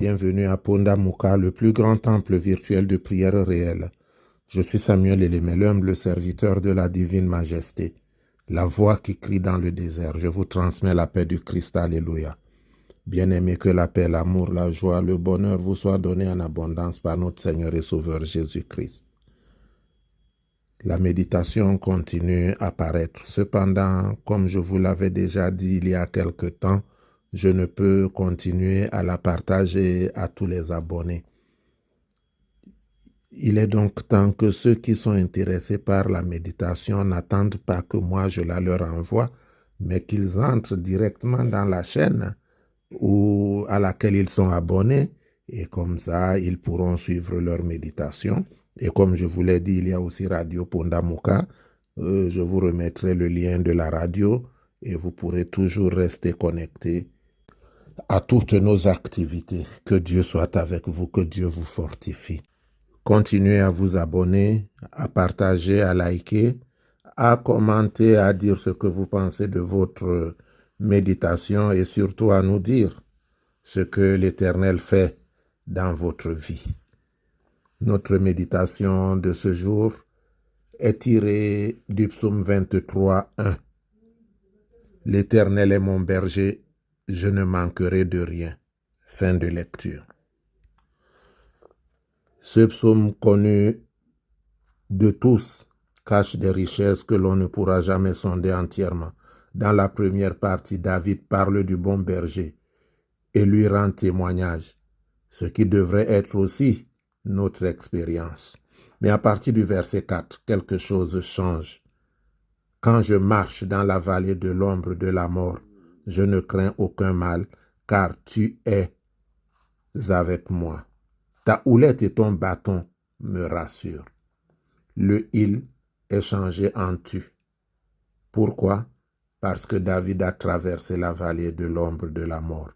Bienvenue à Ponda Muka, le plus grand temple virtuel de prière réelle. Je suis Samuel Elemelum, le serviteur de la divine majesté, la voix qui crie dans le désert. Je vous transmets la paix du Christ, alléluia. Bien-aimés, que la paix, l'amour, la joie, le bonheur vous soient donnés en abondance par notre Seigneur et Sauveur Jésus-Christ. La méditation continue à paraître. Cependant, comme je vous l'avais déjà dit il y a quelque temps, je ne peux continuer à la partager à tous les abonnés. Il est donc temps que ceux qui sont intéressés par la méditation n'attendent pas que moi je la leur envoie, mais qu'ils entrent directement dans la chaîne à laquelle ils sont abonnés, et comme ça, ils pourront suivre leur méditation. Et comme je vous l'ai dit, il y a aussi Radio Ponda Muka. Je vous remettrai le lien de la radio et vous pourrez toujours rester connectés à toutes nos activités. Que Dieu soit avec vous, que Dieu vous fortifie. Continuez à vous abonner, à partager, à liker, à commenter, à dire ce que vous pensez de votre méditation et surtout à nous dire ce que l'Éternel fait dans votre vie. Notre méditation de ce jour est tirée du psaume 23, 1. L'Éternel est mon berger, je ne manquerai de rien. Fin de lecture. Ce psaume connu de tous cache des richesses que l'on ne pourra jamais sonder entièrement. Dans la première partie, David parle du bon berger et lui rend témoignage, ce qui devrait être aussi notre expérience. Mais à partir du verset 4, quelque chose change. Quand je marche dans la vallée de l'ombre de la mort, je ne crains aucun mal, car tu es avec moi. Ta houlette et ton bâton me rassurent. Le il est changé en tu. Pourquoi? Parce que David a traversé la vallée de l'ombre de la mort.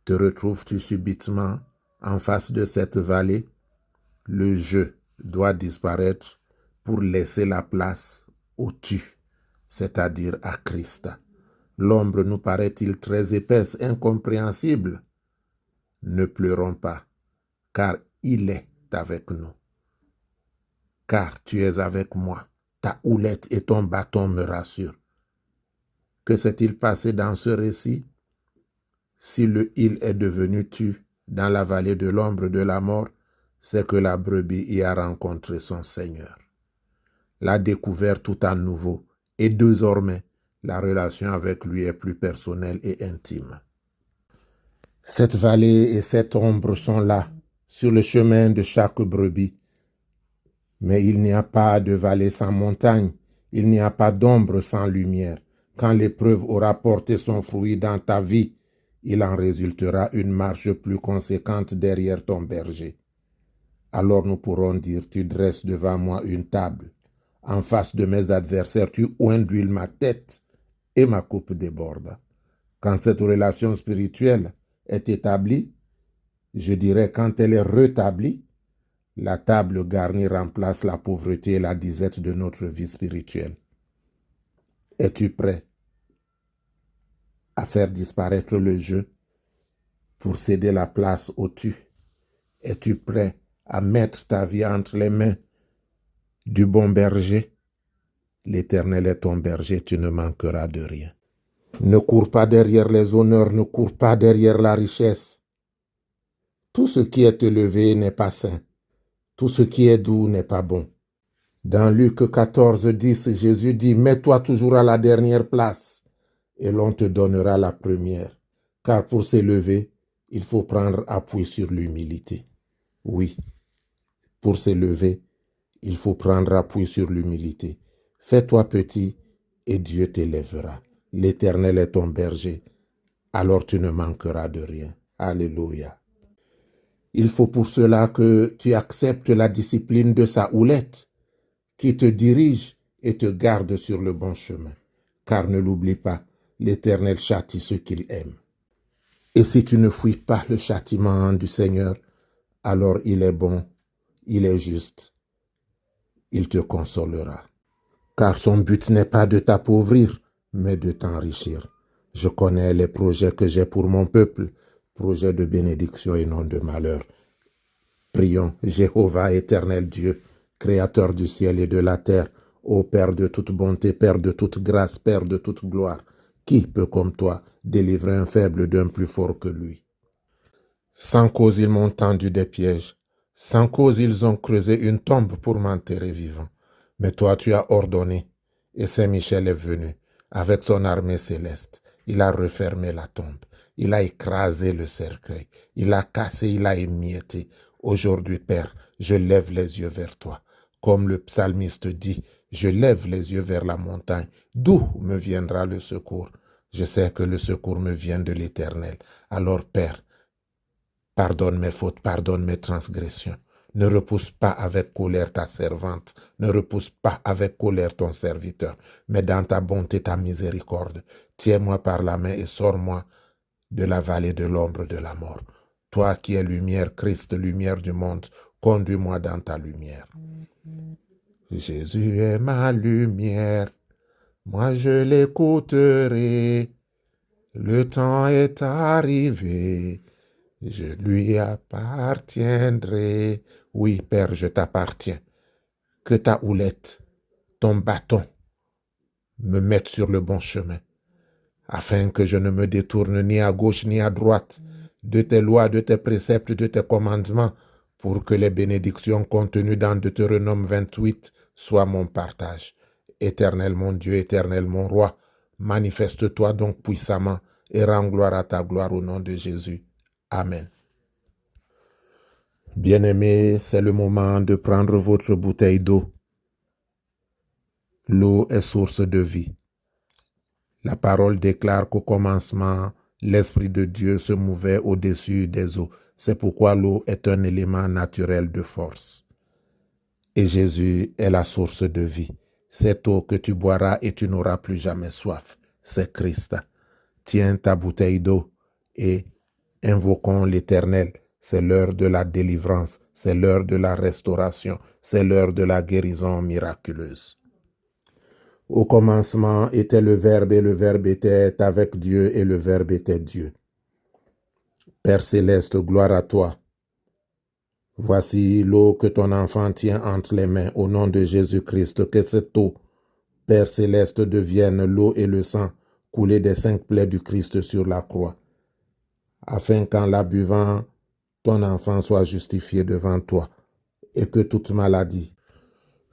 Te retrouves-tu subitement en face de cette vallée? Le je doit disparaître pour laisser la place au tu, c'est-à-dire à Christ. L'ombre nous paraît-il très épaisse, incompréhensible? Ne pleurons pas, car il est avec nous. Car tu es avec moi, ta houlette et ton bâton me rassurent. Que s'est-il passé dans ce récit? Si le il est devenu tu dans la vallée de l'ombre de la mort, c'est que la brebis y a rencontré son Seigneur. L'a découvert tout à nouveau, et désormais, la relation avec lui est plus personnelle et intime. Cette vallée et cette ombre sont là, sur le chemin de chaque brebis. Mais il n'y a pas de vallée sans montagne, il n'y a pas d'ombre sans lumière. Quand l'épreuve aura porté son fruit dans ta vie, il en résultera une marche plus conséquente derrière ton berger. Alors nous pourrons dire, tu dresses devant moi une table. En face de mes adversaires, tu oins d'huile ma tête et ma coupe déborde. Quand cette relation spirituelle est établie, je dirais quand elle est rétablie, la table garnie remplace la pauvreté et la disette de notre vie spirituelle. Es-tu prêt à faire disparaître le je pour céder la place au tu? Es-tu prêt à mettre ta vie entre les mains du bon berger? L'Éternel est ton berger, tu ne manqueras de rien. Ne cours pas derrière les honneurs, ne cours pas derrière la richesse. Tout ce qui est élevé n'est pas sain. Tout ce qui est doux n'est pas bon. Dans Luc 14, 10, Jésus dit, « Mets-toi toujours à la dernière place, et l'on te donnera la première. Car pour s'élever, il faut prendre appui sur l'humilité. » Oui, pour s'élever, il faut prendre appui sur l'humilité. Fais-toi petit, et Dieu t'élèvera. L'Éternel est ton berger, alors tu ne manqueras de rien. Alléluia. Il faut pour cela que tu acceptes la discipline de sa houlette, qui te dirige et te garde sur le bon chemin. Car ne l'oublie pas, l'Éternel châtie ceux qu'il aime. Et si tu ne fuis pas le châtiment du Seigneur, alors il est bon, il est juste, il te consolera. Car son but n'est pas de t'appauvrir, mais de t'enrichir. Je connais les projets que j'ai pour mon peuple, projet de bénédiction et non de malheur. Prions, Jéhovah éternel Dieu, Créateur du ciel et de la terre, ô Père de toute bonté, Père de toute grâce, Père de toute gloire, qui peut comme toi délivrer un faible d'un plus fort que lui? Sans cause ils m'ont tendu des pièges, sans cause ils ont creusé une tombe pour m'enterrer vivant. Mais toi tu as ordonné, et Saint-Michel est venu, avec son armée céleste. Il a refermé la tombe, il a écrasé le cercueil, il a cassé, il a émietté. Aujourd'hui, Père, je lève les yeux vers toi. Comme le psalmiste dit, je lève les yeux vers la montagne. D'où me viendra le secours? Je sais que le secours me vient de l'Éternel. Alors, Père, pardonne mes fautes, pardonne mes transgressions. Ne repousse pas avec colère ta servante, ne repousse pas avec colère ton serviteur, mais dans ta bonté, ta miséricorde, tiens-moi par la main et sors-moi de la vallée de l'ombre de la mort. Toi qui es lumière, Christ, lumière du monde, conduis-moi dans ta lumière. Jésus est ma lumière, moi je l'écouterai. Le temps est arrivé, je lui appartiendrai. Oui, Père, je t'appartiens. Que ta houlette, ton bâton, me mettent sur le bon chemin, afin que je ne me détourne ni à gauche ni à droite de tes lois, de tes préceptes, de tes commandements, pour que les bénédictions contenues dans Deutéronome 28 soient mon partage. Éternel mon Dieu, éternel mon roi, manifeste-toi donc puissamment et rends gloire à ta gloire au nom de Jésus. Amen. Bien-aimés, c'est le moment de prendre votre bouteille d'eau. L'eau est source de vie. La parole déclare qu'au commencement, l'Esprit de Dieu se mouvait au-dessus des eaux. C'est pourquoi l'eau est un élément naturel de force. Et Jésus est la source de vie. Cette eau que tu boiras et tu n'auras plus jamais soif, c'est Christ. Tiens ta bouteille d'eau et invoquons l'Éternel. C'est l'heure de la délivrance, c'est l'heure de la restauration, c'est l'heure de la guérison miraculeuse. Au commencement était le Verbe et le Verbe était avec Dieu et le Verbe était Dieu. Père céleste, gloire à toi. Voici l'eau que ton enfant tient entre les mains au nom de Jésus-Christ. Que cette eau, Père céleste, devienne l'eau et le sang coulés des 5 plaies du Christ sur la croix, afin qu'en la buvant, ton enfant soit justifié devant toi et que toute maladie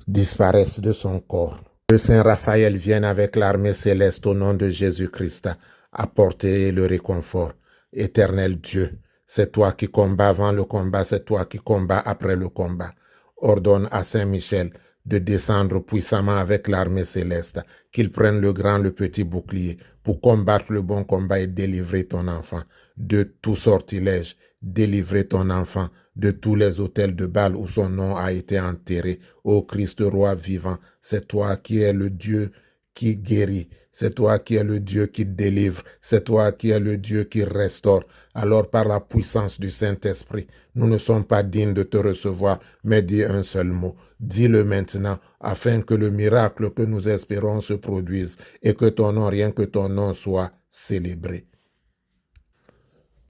disparaisse de son corps. Que Saint Raphaël vienne avec l'armée céleste au nom de Jésus-Christ apporter le réconfort. Éternel Dieu, c'est toi qui combats avant le combat, c'est toi qui combats après le combat. Ordonne à Saint Michel de descendre puissamment avec l'armée céleste, qu'il prenne le grand, le petit bouclier pour combattre le bon combat et délivrer ton enfant de tout sortilège, délivrer ton enfant de tous les autels de Baal où son nom a été enterré. Ô Christ roi vivant, c'est toi qui es le Dieu qui guérit, c'est toi qui es le Dieu qui délivre, c'est toi qui es le Dieu qui restaure. Alors par la puissance du Saint-Esprit, nous ne sommes pas dignes de te recevoir, mais dis un seul mot. Dis-le maintenant, afin que le miracle que nous espérons se produise et que ton nom, rien que ton nom, soit célébré.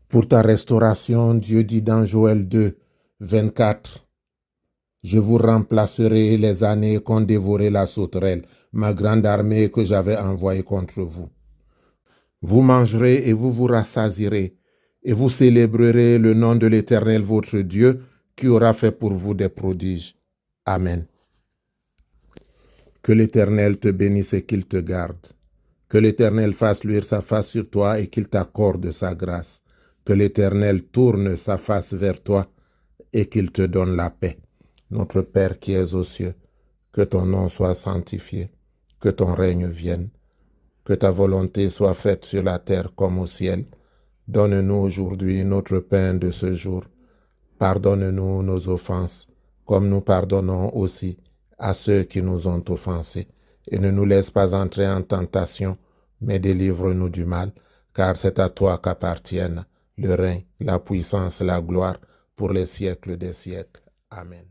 Pour ta restauration, Dieu dit dans Joël 2, 24, « Je vous remplacerai les années qu'ont dévoré la sauterelle, ma grande armée que j'avais envoyée contre vous. Vous mangerez et vous vous rassasierez, et vous célébrerez le nom de l'Éternel votre Dieu, qui aura fait pour vous des prodiges. Amen. » Que l'Éternel te bénisse et qu'il te garde. Que l'Éternel fasse luire sa face sur toi et qu'il t'accorde sa grâce. Que l'Éternel tourne sa face vers toi et qu'il te donne la paix. Notre Père qui es aux cieux, que ton nom soit sanctifié, que ton règne vienne, que ta volonté soit faite sur la terre comme au ciel. Donne-nous aujourd'hui notre pain de ce jour. Pardonne-nous nos offenses, comme nous pardonnons aussi à ceux qui nous ont offensés. Et ne nous laisse pas entrer en tentation, mais délivre-nous du mal, car c'est à toi qu'appartiennent le règne, la puissance, la gloire, pour les siècles des siècles. Amen.